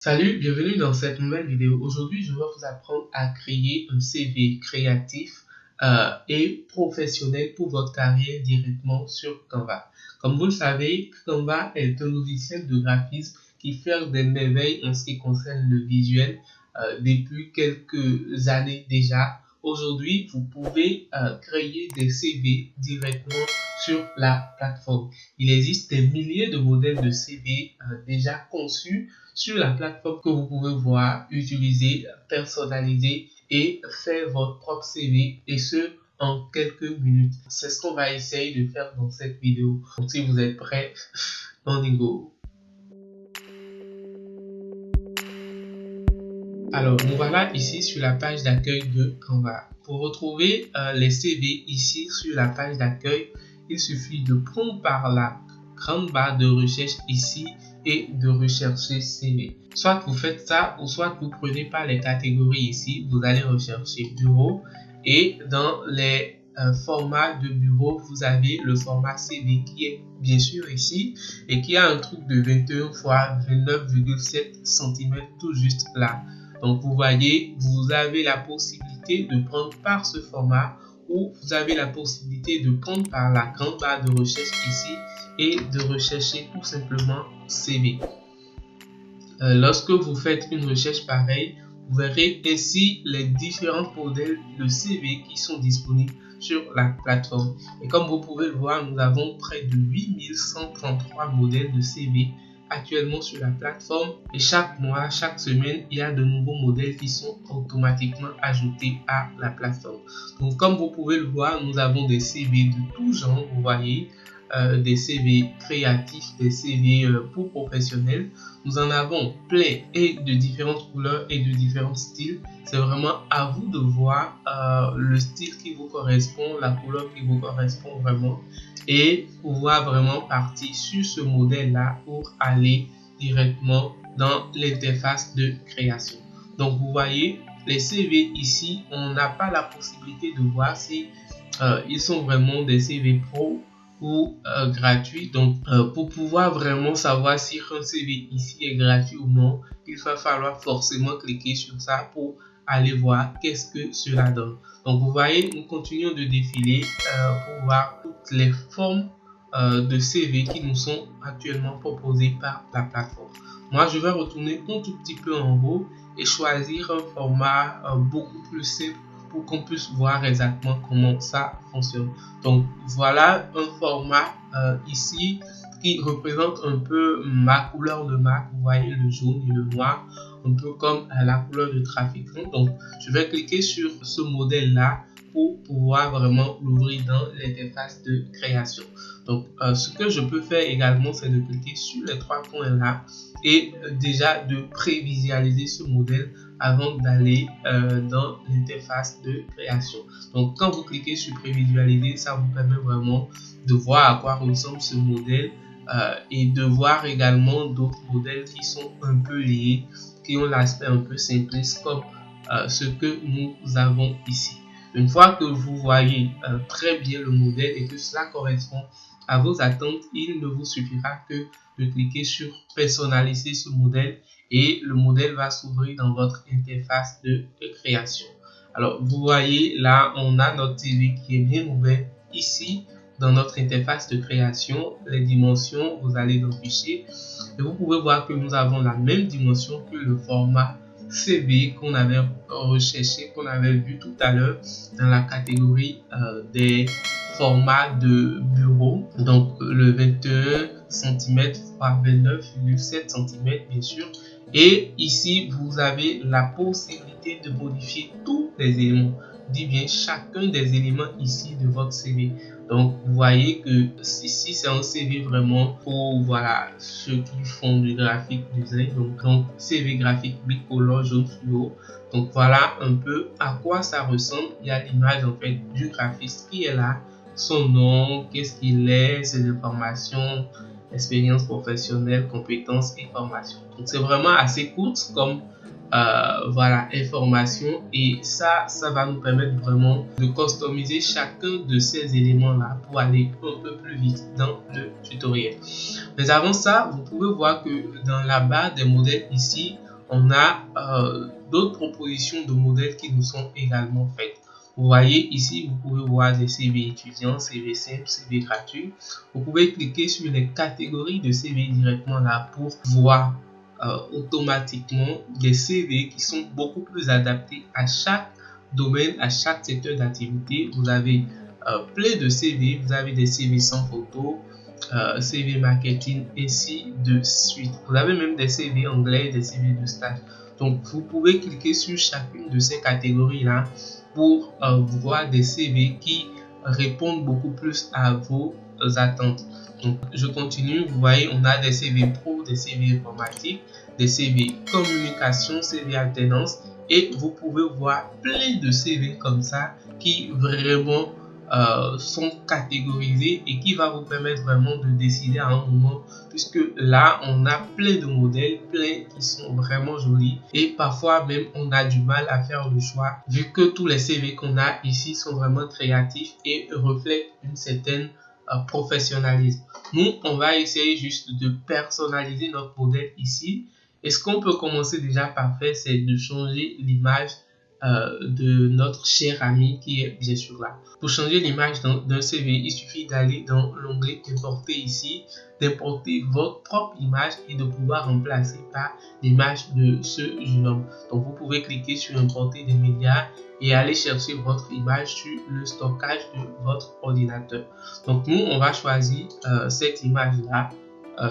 Salut, bienvenue dans cette nouvelle vidéo. Aujourd'hui, je vais vous apprendre à créer un CV créatif et professionnel pour votre carrière directement sur Canva. Comme vous le savez, Canva est un logiciel de graphisme qui fait des merveilles en ce qui concerne le visuel depuis quelques années déjà. Aujourd'hui, vous pouvez créer des CV directement sur la plateforme. Il existe des milliers de modèles de CV déjà conçus sur la plateforme que vous pouvez voir, utiliser, personnaliser et faire votre propre CV, et ce en quelques minutes. C'est ce qu'on va essayer de faire dans cette vidéo. Donc si vous êtes prêts, on y go. Alors, nous voilà ici sur la page d'accueil de Canva. Pour retrouver les CV ici sur la page d'accueil, il suffit de prendre par la grande barre de recherche ici et de rechercher CV. Soit vous faites ça ou soit vous prenez par les catégories ici, vous allez rechercher bureau et dans les formats de bureau, vous avez le format CV qui est bien sûr ici et qui a un truc de 21 x 29,7 cm tout juste là. Donc vous voyez, vous avez la possibilité de prendre par ce format ou vous avez la possibilité de prendre par la grande barre de recherche ici et de rechercher tout simplement CV. Lorsque vous faites une recherche pareille, vous verrez ici les différents modèles de CV qui sont disponibles sur la plateforme. Et comme vous pouvez le voir, nous avons près de 8133 modèles de CV actuellement sur la plateforme, et chaque mois, chaque semaine, il y a de nouveaux modèles qui sont automatiquement ajoutés à la plateforme. Donc comme vous pouvez le voir, nous avons des CV de tout genre, vous voyez, des CV créatifs, des CV pour professionnels. Nous en avons plein et de différentes couleurs et de différents styles. C'est vraiment à vous de voir le style qui vous correspond, la couleur qui vous correspond vraiment, et pouvoir vraiment partir sur ce modèle-là pour aller directement dans l'interface de création. Donc vous voyez, les CV ici, on n'a pas la possibilité de voir si ils sont vraiment des CV pro ou gratuit. Donc pour pouvoir vraiment savoir si un CV ici est gratuit ou non, il va falloir forcément cliquer sur ça pour aller voir qu'est-ce que cela donne. Donc vous voyez, nous continuons de défiler pour voir toutes les formes de CV qui nous sont actuellement proposées par la plateforme. Moi, je vais retourner un tout petit peu en haut et choisir un format beaucoup plus simple pour qu'on puisse voir exactement comment ça fonctionne. Donc voilà un format ici qui représente un peu ma couleur de marque. Vous voyez le jaune et le noir, un peu comme la couleur de Traficant. Donc je vais cliquer sur ce modèle là pour pouvoir vraiment l'ouvrir dans l'interface de création. Donc ce que je peux faire également, c'est de cliquer sur les trois points là et déjà de prévisualiser ce modèle avant d'aller dans l'interface de création. Donc quand vous cliquez sur prévisualiser, ça vous permet vraiment de voir à quoi ressemble ce modèle et de voir également d'autres modèles qui sont un peu liés, qui ont l'aspect un peu simpliste comme ce que nous avons ici. Une fois que vous voyez très bien le modèle et que cela correspond à vos attentes, il ne vous suffira que de cliquer sur personnaliser ce modèle et le modèle va s'ouvrir dans votre interface de création. Alors vous voyez là, on a notre CV qui est bien ouvert ici dans notre interface de création. Les dimensions, vous allez dans fichier et vous pouvez voir que nous avons la même dimension que le format CV qu'on avait recherché, qu'on avait vu tout à l'heure dans la catégorie des formats de bureau. Donc le 21 cm x 29,7 cm bien sûr. Et ici, vous avez la possibilité de modifier tous les éléments. Dis bien chacun des éléments ici de votre CV. Donc, vous voyez que ici, c'est un CV vraiment pour voilà, ceux qui font du graphique design. Donc CV graphique bicolore jaune fluo. Donc, voilà un peu à quoi ça ressemble. Il y a l'image en fait du graphiste qui est là. Son nom, qu'est-ce qu'il est, ses informations, expérience professionnelle, compétences et formation. Donc c'est vraiment assez court comme voilà, information, et ça va nous permettre vraiment de customiser chacun de ces éléments là pour aller un peu plus vite dans le tutoriel. Mais avant ça, vous pouvez voir que dans la barre des modèles ici, on a d'autres propositions de modèles qui nous sont également faites. Vous voyez ici, vous pouvez voir des CV étudiants, CV simple, CV gratuit. Vous pouvez cliquer sur les catégories de CV directement là pour voir automatiquement des CV qui sont beaucoup plus adaptés à chaque domaine, à chaque secteur d'activité. Vous avez plein de CV, vous avez des CV sans photo, CV marketing, ainsi de suite. Vous avez même des CV anglais, des CV de stage. Donc, vous pouvez cliquer sur chacune de ces catégories-là pour voir des CV qui répondent beaucoup plus à vos attentes. Donc, je continue. Vous voyez, on a des CV pro, des CV informatiques, des CV communication, CV alternance. Et vous pouvez voir plein de CV comme ça qui vraiment sont catégorisés et qui va vous permettre vraiment de décider à un moment, puisque là on a plein de modèles, plein qui sont vraiment jolis et parfois même on a du mal à faire le choix vu que tous les CV qu'on a ici sont vraiment créatifs et reflètent une certaine professionnalisme. Nous, on va essayer juste de personnaliser notre modèle ici. Et ce qu'on peut commencer déjà par faire, c'est de changer l'image de notre cher ami qui est bien sûr là. Pour changer l'image d'un CV, il suffit d'aller dans l'onglet importer ici, d'importer votre propre image et de pouvoir remplacer par l'image de ce jeune homme. Donc vous pouvez cliquer sur importer des médias et aller chercher votre image sur le stockage de votre ordinateur. Donc nous, on va choisir cette image là.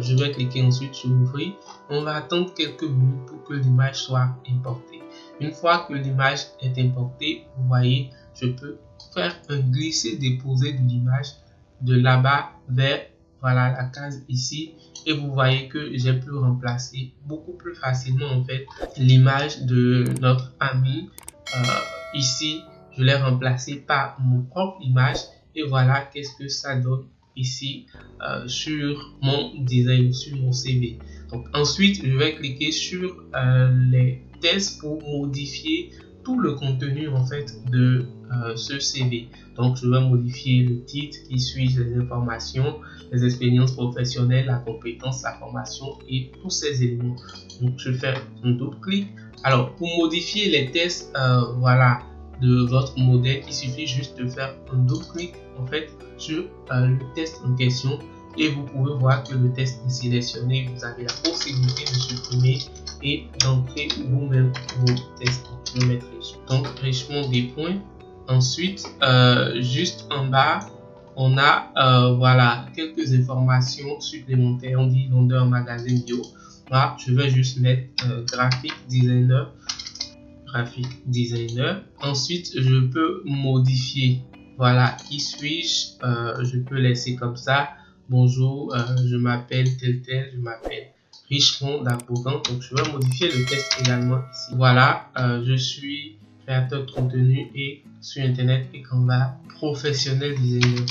Je vais cliquer ensuite sur ouvrir. On va attendre quelques minutes pour que l'image soit importée. Une fois que l'image est importée, vous voyez, je peux faire un glisser-déposer de l'image de là-bas vers voilà, la case ici. Et vous voyez que j'ai pu remplacer beaucoup plus facilement en fait l'image de notre ami. Ici, je l'ai remplacé par mon propre image. Et voilà qu'est-ce que ça donne ici sur mon design, sur mon CV. Donc ensuite, je vais cliquer sur les tests pour modifier tout le contenu en fait de ce CV. Donc je vais modifier le titre, qui suis-je, les informations, les expériences professionnelles, la compétence, la formation et tous ces éléments. Donc je fais un double clic. Alors pour modifier les tests voilà, de votre modèle, il suffit juste de faire un double clic en fait sur le test en question et vous pouvez voir que le test est sélectionné. Vous avez la possibilité de supprimer et d'entrer vous-même vos tests. Je vais mettre donc richement des points. Ensuite, juste en bas, on a voilà quelques informations supplémentaires. On dit vendeur magasin bio. Là, je vais juste mettre graphic designer. Ensuite, je peux modifier. Voilà, qui suis-je? Je peux laisser comme ça. Bonjour, je m'appelle tel, je m'appelle Richemont d'Arbogan. Donc, je vais modifier le texte également ici. Voilà, je suis créateur de contenu et sur Internet et Canva professionnel designer.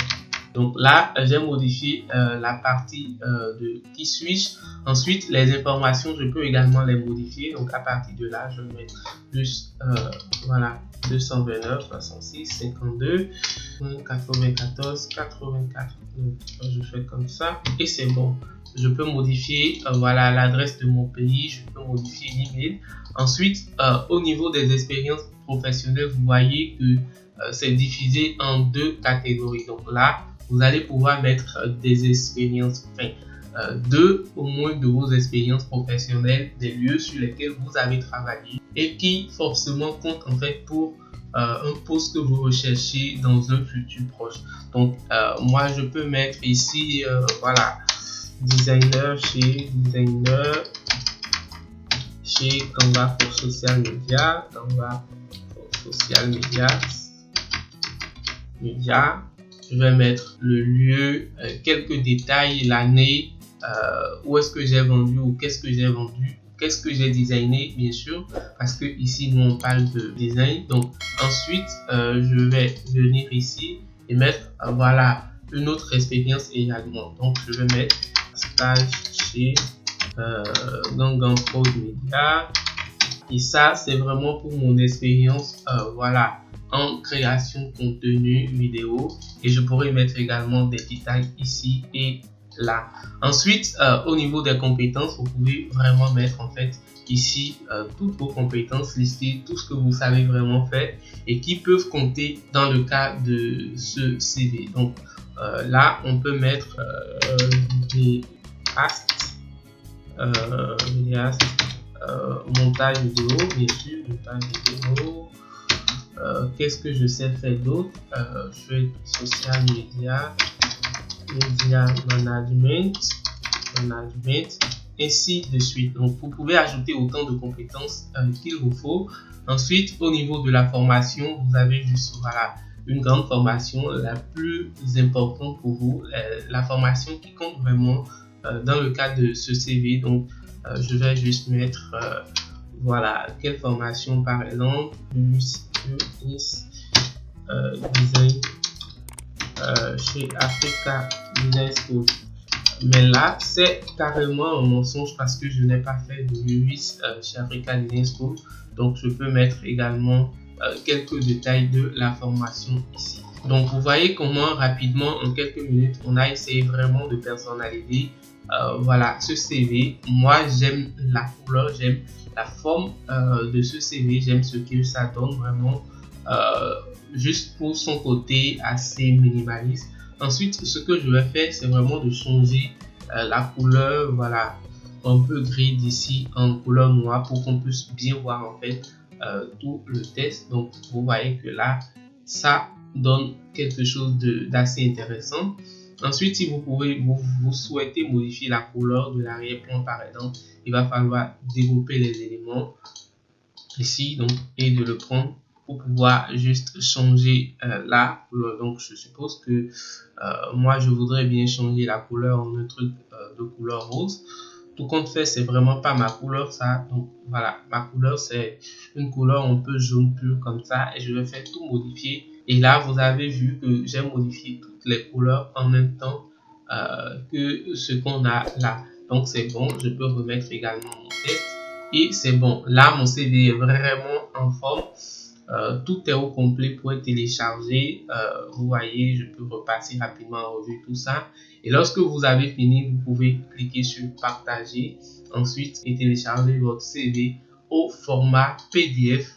Donc là, j'ai modifié la partie de qui suis-je. Ensuite, les informations, je peux également les modifier. Donc à partir de là, je mets plus voilà 229, 66, 52, 94, 84. Donc je fais comme ça et c'est bon. Je peux modifier voilà l'adresse de mon pays. Je peux modifier l'email. Ensuite, au niveau des expériences professionnelles, vous voyez que c'est divisé en deux catégories. Donc là, vous allez pouvoir mettre des expériences, deux au moins de vos expériences professionnelles, des lieux sur lesquels vous avez travaillé et qui forcément comptent en fait pour un poste que vous recherchez dans un futur proche. Donc moi je peux mettre ici voilà designer chez Canva pour social media, Je vais mettre le lieu, quelques détails, l'année, où est-ce que j'ai vendu ou qu'est-ce que j'ai vendu, qu'est-ce que j'ai designé bien sûr, parce que ici nous on parle de design. Donc ensuite je vais venir ici et mettre voilà une autre expérience également. Donc je vais mettre stage chez Gangan Prod Media et ça c'est vraiment pour mon expérience voilà en création de contenu vidéo et je pourrais mettre également des détails ici et là. Ensuite, au niveau des compétences, vous pouvez vraiment mettre en fait ici toutes vos compétences, lister tout ce que vous savez vraiment faire et qui peuvent compter dans le cas de ce CV. Donc là, on peut mettre montage vidéo, bien sûr, montage vidéo. Qu'est-ce que je sais faire d'autre? Je fais social media, media management, ainsi de suite. Donc, vous pouvez ajouter autant de compétences qu'il vous faut. Ensuite, au niveau de la formation, vous avez juste voilà, une grande formation, la plus importante pour vous, la formation qui compte vraiment dans le cadre de ce CV. Donc, je vais juste mettre voilà, quelle formation par exemple, design chez Africa Design School. Mais là, c'est carrément un mensonge parce que je n'ai pas fait de UX chez Africa Design School. Donc, je peux mettre également quelques détails de la formation ici. Donc, vous voyez comment rapidement, en quelques minutes, on a essayé vraiment de personnaliser voilà, ce CV. Moi, j'aime la couleur, j'aime la forme de ce CV, j'aime ce que ça donne vraiment juste pour son côté assez minimaliste. Ensuite, ce que je vais faire, c'est vraiment de changer la couleur, voilà, un peu gris d'ici en couleur noire pour qu'on puisse bien voir en fait tout le test. Donc, vous voyez que là, ça donne quelque chose d'assez intéressant. Ensuite, si vous souhaitez modifier la couleur de l'arrière-plan par exemple, il va falloir développer les éléments ici donc, et de le prendre pour pouvoir juste changer la couleur. Donc, je suppose que moi, je voudrais bien changer la couleur en un truc de couleur rose. Tout compte fait, c'est vraiment pas ma couleur ça. Donc, voilà, ma couleur, c'est une couleur un peu jaune pur comme ça. Et je vais faire tout modifier. Et là, vous avez vu que j'ai modifié toutes les couleurs en même temps que ce qu'on a là. Donc, c'est bon. Je peux remettre également mon test. Et c'est bon. Là, mon CV est vraiment en forme. Tout est au complet pour être téléchargé. Vous voyez, je peux repasser rapidement en revue tout ça. Et lorsque vous avez fini, vous pouvez cliquer sur partager ensuite et télécharger votre CV au format PDF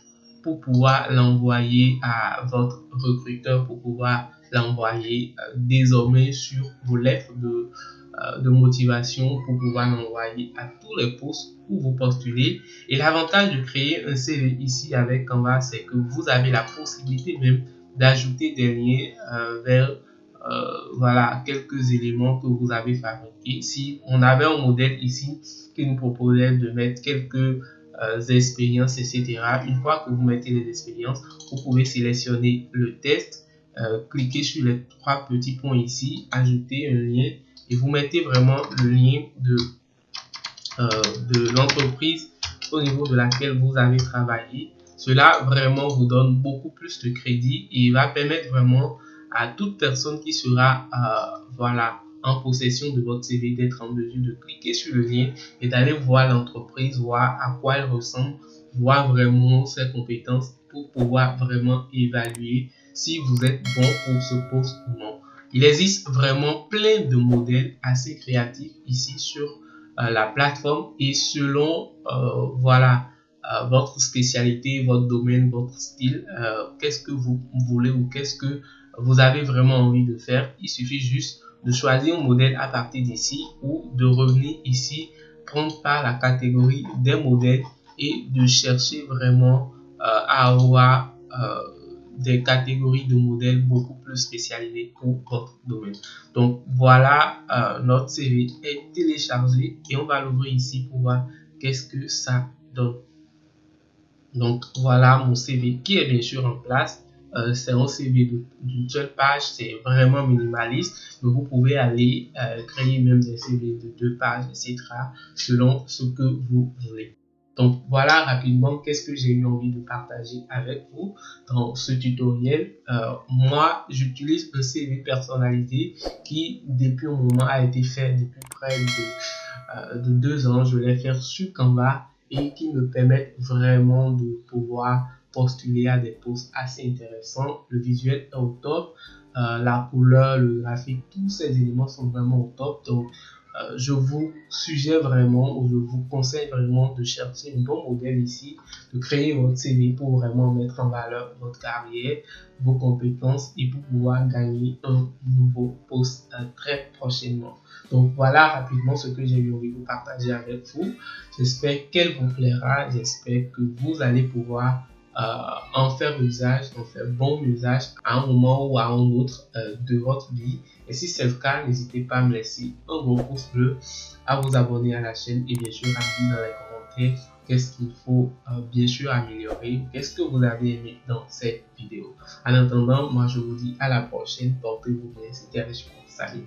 pour pouvoir l'envoyer à votre recruteur, pour pouvoir l'envoyer désormais sur vos lettres de motivation, pour pouvoir l'envoyer à tous les postes où vous postulez. Et l'avantage de créer un CV ici avec Canva, c'est que vous avez la possibilité même d'ajouter des liens vers voilà, quelques éléments que vous avez fabriqués. Si on avait un modèle ici qui nous proposait de mettre quelques expériences, etc. Une fois que vous mettez les expériences, vous pouvez sélectionner le test, cliquer sur les trois petits points ici, ajouter un lien et vous mettez vraiment le lien de l'entreprise au niveau de laquelle vous avez travaillé. Cela vraiment vous donne beaucoup plus de crédit et va permettre vraiment à toute personne qui sera voilà, en possession de votre CV d'être en mesure de cliquer sur le lien et d'aller voir l'entreprise, voir à quoi elle ressemble, voir vraiment ses compétences pour pouvoir vraiment évaluer si vous êtes bon pour ce poste ou non. Il existe vraiment plein de modèles assez créatifs ici sur la plateforme et selon voilà votre spécialité, votre domaine, votre style, qu'est-ce que vous voulez ou qu'est-ce que vous avez vraiment envie de faire. Il suffit juste de choisir un modèle à partir d'ici ou de revenir ici, prendre par la catégorie des modèles et de chercher vraiment à avoir des catégories de modèles beaucoup plus spécialisées pour votre domaine. Donc voilà, notre CV est téléchargé et on va l'ouvrir ici pour voir qu'est-ce que ça donne. Donc voilà mon CV qui est bien sûr en place. C'est un CV d'une seule page, c'est vraiment minimaliste, mais vous pouvez aller créer même des CV de 2 pages, etc. selon ce que vous voulez. Donc voilà rapidement qu'est-ce que j'ai eu envie de partager avec vous dans ce tutoriel. Moi, j'utilise un CV personnalisé qui depuis un moment a été fait depuis près de 2 ans. Je l'ai fait sur Canva et qui me permettent vraiment de pouvoir postuler à des posts assez intéressants. Le visuel est au top, la couleur, le graphique, tous ces éléments sont vraiment au top. Donc, je vous suggère vraiment, ou je vous conseille vraiment de chercher un bon modèle ici, de créer votre CV pour vraiment mettre en valeur votre carrière, vos compétences et pour pouvoir gagner un nouveau poste très prochainement. Donc voilà rapidement ce que j'ai eu envie de partager avec vous. J'espère qu'elle vous plaira, j'espère que vous allez pouvoir en faire usage, en faire bon usage à un moment ou à un autre de votre vie. Et si c'est le cas, n'hésitez pas à me laisser un gros pouce bleu, à vous abonner à la chaîne et bien sûr à me dire dans les commentaires qu'est-ce qu'il faut bien sûr améliorer, qu'est-ce que vous avez aimé dans cette vidéo. En attendant, moi je vous dis à la prochaine, portez-vous bien, c'était Alex. Salut.